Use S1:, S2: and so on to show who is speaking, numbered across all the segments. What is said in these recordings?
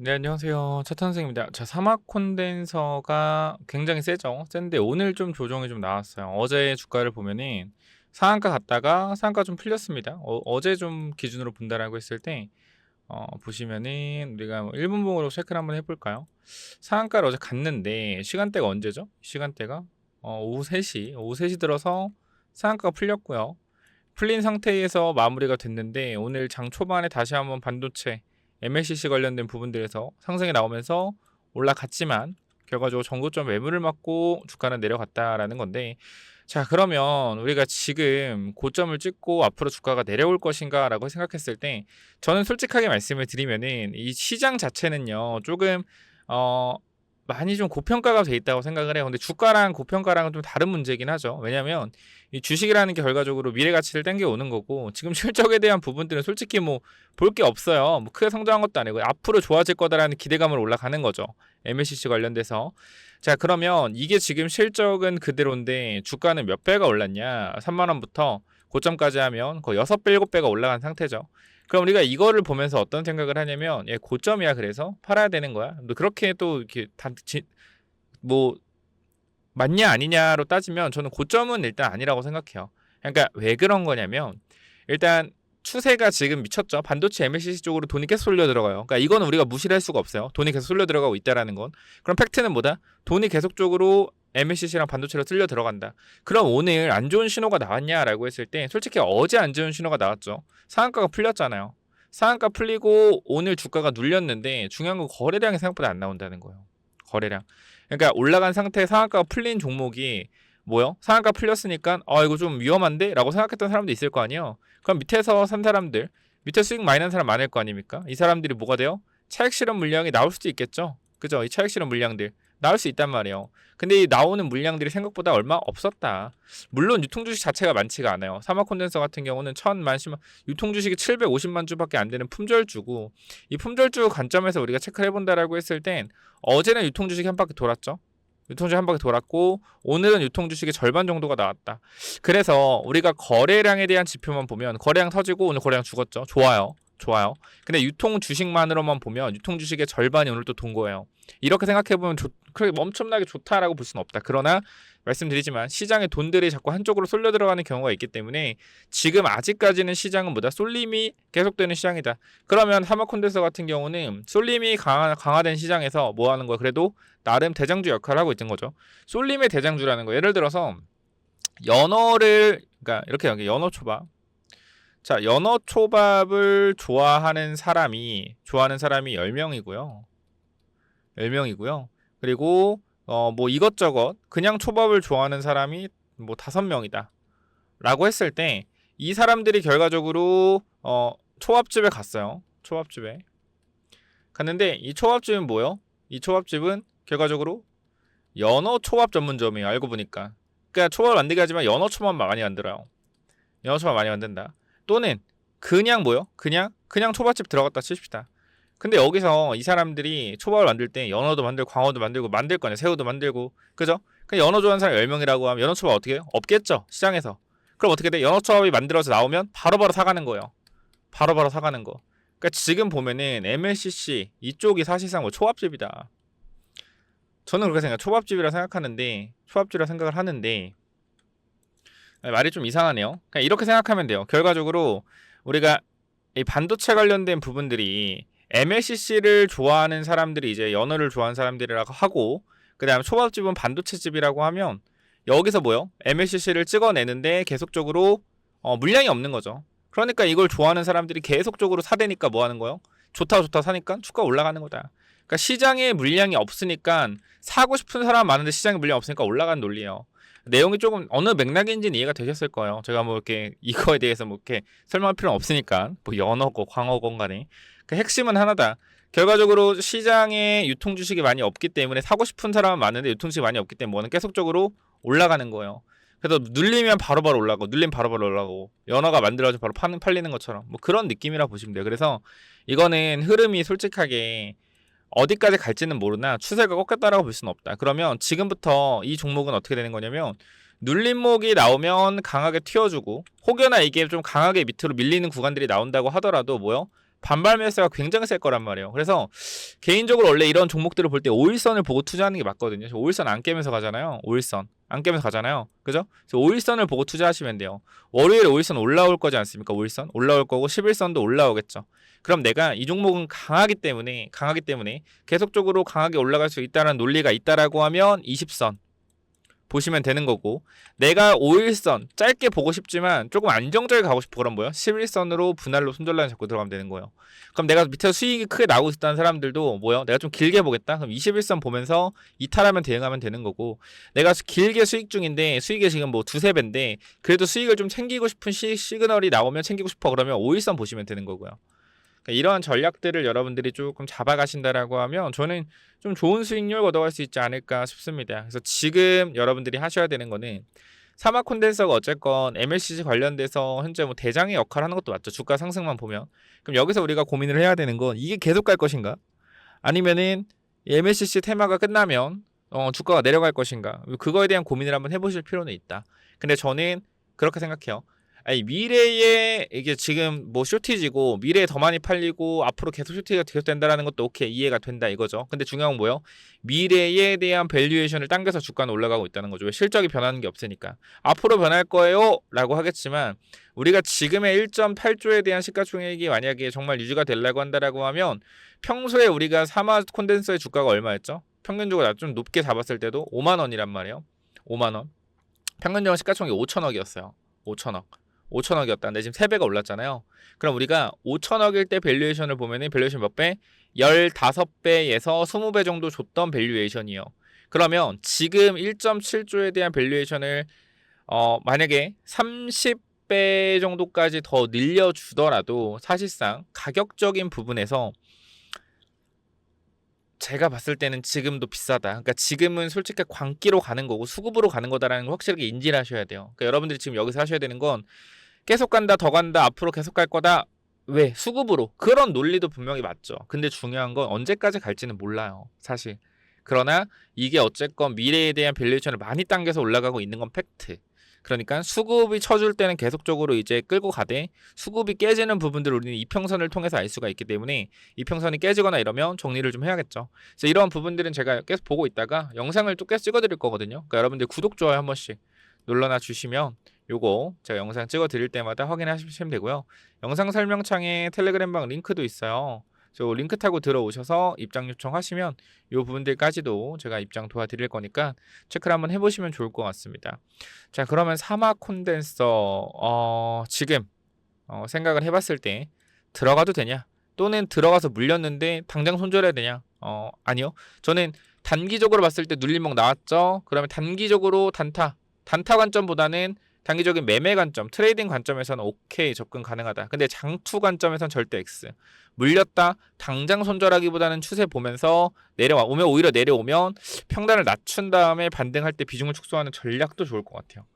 S1: 네, 안녕하세요. 차탄생입니다. 자, 사막 콘덴서가 굉장히 세죠. 센데 오늘 좀 조정이 좀 나왔어요. 어제 주가를 보면은 상한가 갔다가 상한가 좀 풀렸습니다. 어제 좀 기준으로 본다라고 했을 때 보시면은 우리가 뭐 1분 봉으로 체크를 한번 해볼까요? 상한가를 어제 갔는데 시간대가 언제죠? 시간대가 오후 3시 들어서 상한가가 풀렸고요. 풀린 상태에서 마무리가 됐는데 오늘 장 초반에 다시 한번 반도체 MLCC 관련된 부분들에서 상승이 나오면서 올라갔지만 결과적으로 전고점 매물을 맞고 주가는 내려갔다라는 건데, 자, 그러면 우리가 지금 고점을 찍고 앞으로 주가가 내려올 것인가 라고 생각했을 때 저는 솔직하게 말씀을 드리면은 이 시장 자체는요 조금 어 많이 좀 고평가가 돼 있다고 생각을 해요. 근데 주가랑 고평가랑은 좀 다른 문제긴 하죠. 왜냐면 이 주식이라는 게 결과적으로 미래 가치를 땡겨오는 거고, 지금 실적에 대한 부분들은 솔직히 뭐 볼 게 없어요. 뭐 크게 성장한 것도 아니고 앞으로 좋아질 거다라는 기대감으로 올라가는 거죠. MLCC 관련돼서. 자, 그러면 이게 지금 실적은 그대로인데 주가는 몇 배가 올랐냐? 3만 원부터 고점까지 하면 거의 6배, 7배가 올라간 상태죠. 그럼 우리가 이거를 보면서 어떤 생각을 하냐면, 얘 고점이야, 그래서 팔아야 되는 거야. 또 그렇게 또 이렇게 뭐 맞냐 아니냐로 따지면 저는 고점은 일단 아니라고 생각해요. 그러니까 왜 그런 거냐면, 일단 추세가 지금 미쳤죠. 반도체 MLCC 쪽으로 돈이 계속 쏠려 들어가요. 그러니까 이거는 우리가 무시를 할 수가 없어요. 돈이 계속 쏠려 들어가고 있다라는 건. 그럼 팩트는 뭐다? 돈이 계속적으로 MLCC랑 반도체로 쓸려 들어간다. 그럼 오늘 안 좋은 신호가 나왔냐라고 했을 때 솔직히 어제 안 좋은 신호가 나왔죠. 상한가가 풀렸잖아요. 상한가 풀리고 오늘 주가가 눌렸는데 중요한 건 거래량이 생각보다 안 나온다는 거예요. 거래량. 그러니까 올라간 상태에 상한가가 풀린 종목이 뭐요? 상한가 풀렸으니까 이거 좀 위험한데? 라고 생각했던 사람도 있을 거 아니에요. 그럼 밑에서 산 사람들, 밑에 수익 많이 난 사람 많을 거 아닙니까? 이 사람들이 뭐가 돼요? 차익 실현 물량이 나올 수도 있겠죠. 그죠? 이 차익 실현 물량들 나올 수 있단 말이에요. 근데 이 나오는 물량들이 생각보다 얼마 없었다. 물론 유통 주식 자체가 많지가 않아요. 사막 콘덴서 같은 경우는 1000만, 10만, 유통 주식이 750만 주밖에 안 되는 품절주고, 이 품절주 관점에서 우리가 체크를 해본다라고 했을 땐 어제는 유통 주식이 한 바퀴 돌았죠. 유통주식 한 바퀴 돌았고 오늘은 유통주식의 절반 정도가 나왔다. 그래서 우리가 거래량에 대한 지표만 보면 거래량 터지고 오늘 거래량 죽었죠. 좋아요. 좋아요. 근데 유통 주식만으로만 보면 유통 주식의 절반이 오늘 또 돈 거예요. 이렇게 생각해보면 그렇게 엄청나게 좋다라고 볼 수는 없다. 그러나 말씀드리지만 시장의 돈들이 자꾸 한쪽으로 쏠려 들어가는 경우가 있기 때문에 지금 아직까지는 시장은 뭐다? 쏠림이 계속되는 시장이다. 그러면 하마콘데서 같은 경우는 쏠림이 강화된 시장에서 뭐 하는 거야? 그래도 나름 대장주 역할을 하고 있는 거죠. 쏠림의 대장주라는 거. 예를 들어서 그러니까 이렇게 여기 연어 초밥. 자, 연어 초밥을 좋아하는 사람이 10명이고요. 10명이고요. 그리고 뭐 이것저것 그냥 초밥을 좋아하는 사람이 뭐 5명이다. 라고 했을 때 이 사람들이 결과적으로 초밥집에 갔어요. 초밥집에 갔는데 이 초밥집은 뭐요? 이 초밥집은 결과적으로 연어 초밥 전문점이에요. 알고 보니까. 그러니까 초밥을 만들게 하지만 연어 초밥 많이 만들어요. 연어 초밥 많이 만든다. 또는 그냥 뭐요? 그냥 초밥집 들어갔다 칩시다. 근데 여기서 이 사람들이 초밥을 만들 때 연어도 만들고 광어도 만들고 만들 거냐, 새우도 만들고, 그죠? 그냥 연어 좋아하는 사람 10명이라고 하면 연어 초밥 어떻게 해요? 없겠죠, 시장에서. 그럼 어떻게 돼? 연어 초밥이 만들어서 나오면 바로바로 사가는 거예요. 바로바로 사가는 거. 그러니까 지금 보면은 MLCC 이쪽이 사실상 뭐 초밥집이다. 저는 그렇게 초밥집이라 생각하는데, 초밥집이라 생각을 하는데, 말이 좀 이상하네요. 그냥 이렇게 생각하면 돼요. 결과적으로 우리가 이 반도체 관련된 부분들이 MLCC를 좋아하는 사람들이 이제 연어를 좋아하는 사람들이라고 하고, 그 다음에 초밥집은 반도체집이라고 하면 여기서 뭐요? MLCC를 찍어내는데 계속적으로 물량이 없는 거죠. 그러니까 이걸 좋아하는 사람들이 계속적으로 사대니까 뭐 하는 거예요? 좋다 좋다 사니까 주가 올라가는 거다. 그러니까 시장에 물량이 없으니까 사고 싶은 사람 많은데 시장에 물량 없으니까 올라가는 논리예요. 내용이 조금 어느 맥락인지는 이해가 되셨을 거예요. 제가 뭐 이렇게 이거에 대해서 뭐 이렇게 설명할 필요는 없으니까, 뭐 연어고 광어건 간에 그 핵심은 하나다. 결과적으로 시장에 유통 주식이 많이 없기 때문에 사고 싶은 사람은 많은데 유통 주식이 많이 없기 때문에 뭐는 계속적으로 올라가는 거예요. 그래서 눌리면 바로바로 올라가고 눌리면 바로바로 올라가고 연어가 만들어져 바로 팔리는 것처럼 뭐 그런 느낌이라 보시면 돼요. 그래서 이거는 흐름이 솔직하게 어디까지 갈지는 모르나 추세가 꺾였다라고 볼 수는 없다. 그러면 지금부터 이 종목은 어떻게 되는 거냐면, 눌림목이 나오면 강하게 튀어주고, 혹여나 이게 좀 강하게 밑으로 밀리는 구간들이 나온다고 하더라도 뭐요? 반발 매수가 굉장히 셀 거란 말이에요. 그래서 개인적으로 원래 이런 종목들을 볼 때 5일선을 보고 투자하는 게 맞거든요. 5일선 안 깨면서 가잖아요. 5일선 안 깨면서 가잖아요. 그죠? 그래서 5일선을 보고 투자하시면 돼요. 월요일에 5일선 올라올 거지 않습니까? 5일선 올라올 거고 11선도 올라오겠죠. 그럼 내가 이 종목은 강하기 때문에 계속적으로 강하게 올라갈 수 있다는 논리가 있다라고 하면 20선 보시면 되는 거고, 내가 5일선 짧게 보고 싶지만 조금 안정적이게 가고 싶어 그럼 뭐야? 11선으로 분할로 손절라인 잡고 들어가면 되는 거예요. 그럼 내가 밑에서 수익이 크게 나오고 있다는 사람들도 뭐야? 내가 좀 길게 보겠다? 그럼 21선 보면서 이탈하면 대응하면 되는 거고, 내가 길게 수익 중인데 수익이 지금 뭐 두세 배인데 그래도 수익을 좀 챙기고 싶은 시그널이 나오면 챙기고 싶어 그러면 5일선 보시면 되는 거고요. 그러니까 이러한 전략들을 여러분들이 조금 잡아가신다라고 하면 저는 좀 좋은 수익률 얻어갈 수 있지 않을까 싶습니다. 그래서 지금 여러분들이 하셔야 되는 거는 사막 콘덴서가 어쨌건 MLCC 관련돼서 현재 뭐 대장의 역할을 하는 것도 맞죠. 주가 상승만 보면. 그럼 여기서 우리가 고민을 해야 되는 건 이게 계속 갈 것인가? 아니면은 MLCC 테마가 끝나면 주가가 내려갈 것인가? 그거에 대한 고민을 한번 해보실 필요는 있다. 근데 저는 그렇게 생각해요. 아니, 미래에 이게 지금 뭐 쇼티지고 미래에 더 많이 팔리고 앞으로 계속 쇼티가 계속 된다라는 것도 오케이 이해가 된다 이거죠. 근데 중요한 건 뭐예요? 미래에 대한 밸류에이션을 당겨서 주가는 올라가고 있다는 거죠. 왜 실적이 변하는 게 없으니까. 앞으로 변할 거예요 라고 하겠지만 우리가 지금의 1.8조에 대한 시가총액이 만약에 정말 유지가 되려고 한다라고 하면 평소에 우리가 사마 콘덴서의 주가가 얼마였죠? 평균적으로 좀 높게 잡았을 때도 5만 원이란 말이에요. 5만 원. 평균적으로 시가총액이 5천억이었어요. 5천억. 5천억이었다는데 지금 3배가 올랐잖아요. 그럼 우리가 5천억일 때 밸류에이션을 보면은 밸류에이션 몇 배? 15배에서 20배 정도 줬던 밸류에이션이에요. 그러면 지금 1.7조에 대한 밸류에이션을 만약에 30배 정도까지 더 늘려주더라도 사실상 가격적인 부분에서 제가 봤을 때는 지금도 비싸다. 그러니까 지금은 솔직히 광기로 가는 거고 수급으로 가는 거다라는 걸 확실하게 인지를 하셔야 돼요. 그러니까 여러분들이 지금 여기서 하셔야 되는 건 계속 간다, 더 간다, 앞으로 계속 갈 거다. 왜? 수급으로. 그런 논리도 분명히 맞죠. 근데 중요한 건 언제까지 갈지는 몰라요. 사실. 그러나 이게 어쨌건 미래에 대한 밸류에이션을 많이 당겨서 올라가고 있는 건 팩트. 그러니까 수급이 쳐줄 때는 계속적으로 이제 끌고 가되 수급이 깨지는 부분들을 우리는 이평선을 통해서 알 수가 있기 때문에 이평선이 깨지거나 이러면 정리를 좀 해야겠죠. 그래서 이런 부분들은 제가 계속 보고 있다가 영상을 또 계속 찍어드릴 거거든요. 그러니까 여러분들 구독, 좋아요 한 번씩 눌러놔 주시면 요거 제가 영상 찍어 드릴 때마다 확인하시면 되고요. 영상 설명창에 텔레그램방 링크도 있어요. 저 링크 타고 들어오셔서 입장 요청하시면 요 부분들까지도 제가 입장 도와드릴 거니까 체크를 한번 해보시면 좋을 것 같습니다. 자, 그러면 사막 콘덴서 지금 생각을 해봤을 때 들어가도 되냐? 또는 들어가서 물렸는데 당장 손절해야 되냐? 아니요. 저는 단기적으로 봤을 때 눌림목 나왔죠. 그러면 단기적으로 단타 관점보다는 단기적인 매매 관점, 트레이딩 관점에서는 오케이 접근 가능하다. 근데 장투 관점에서는 절대 X. 물렸다 당장 손절하기보다는 추세 보면서 오히려 내려오면 평단을 낮춘 다음에 반등할 때 비중을 축소하는 전략도 좋을 것 같아요.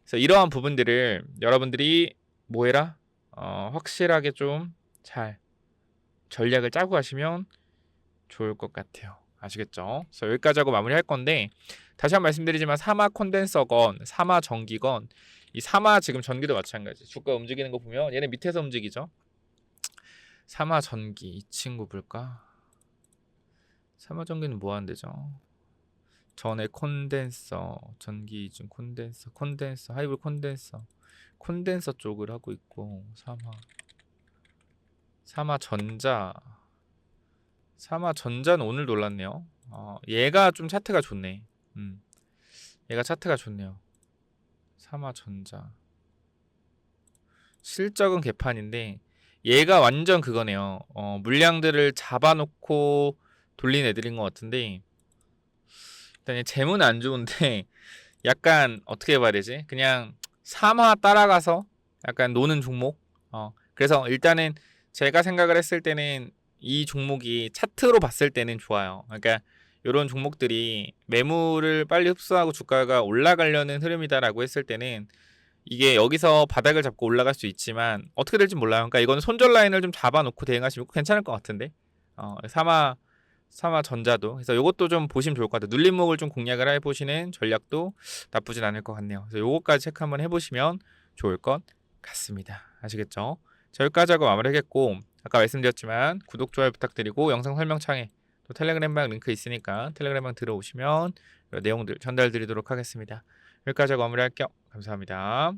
S1: 그래서 이러한 부분들을 여러분들이 뭐해라? 확실하게 좀 잘 전략을 짜고 가시면 좋을 것 같아요. 아시겠죠? 그래서 여기까지 하고 마무리할 건데 다시 한번 말씀드리지만 사마 콘덴서건 사마 전기건 이 사마 지금 전기도 마찬가지. 주가 움직이는 거 보면 얘네 밑에서 움직이죠. 사마 전기 이 친구 볼까? 사마 전기는 뭐 하는 데죠? 전에 콘덴서 전기 중 콘덴서 하이브 콘덴서 쪽을 하고 있고 사마 전자는 오늘 놀랐네요. 얘가 좀 차트가 좋네. 얘가 차트가 좋네요. 사마전자 실적은 개판인데 얘가 완전 그거네요. 물량들을 잡아놓고 돌린 애들인 것 같은데 일단 재무는 안 좋은데 약간 어떻게 봐야 되지? 그냥 사마 따라가서 약간 노는 종목. 그래서 일단은 제가 생각을 했을 때는 이 종목이 차트로 봤을 때는 좋아요. 그러니까 이런 종목들이 매물을 빨리 흡수하고 주가가 올라가려는 흐름이다라고 했을 때는 이게 여기서 바닥을 잡고 올라갈 수 있지만 어떻게 될지 몰라요. 그러니까 이거는 손절 라인을 좀 잡아놓고 대응하시면 괜찮을 것 같은데. 사마 전자도 그래서 이것도 좀 보시면 좋을 것 같아요. 눌림목을 좀 공략을 해보시는 전략도 나쁘진 않을 것 같네요. 그래서 요거까지 체크 한번 해보시면 좋을 것 같습니다. 아시겠죠? 자, 여기까지 하고 마무리하겠고 아까 말씀드렸지만 구독, 좋아요 부탁드리고 영상 설명창에 또 텔레그램방 링크 있으니까 텔레그램방 들어오시면 내용들 전달드리도록 하겠습니다. 여기까지 하고 마무리할게요. 감사합니다.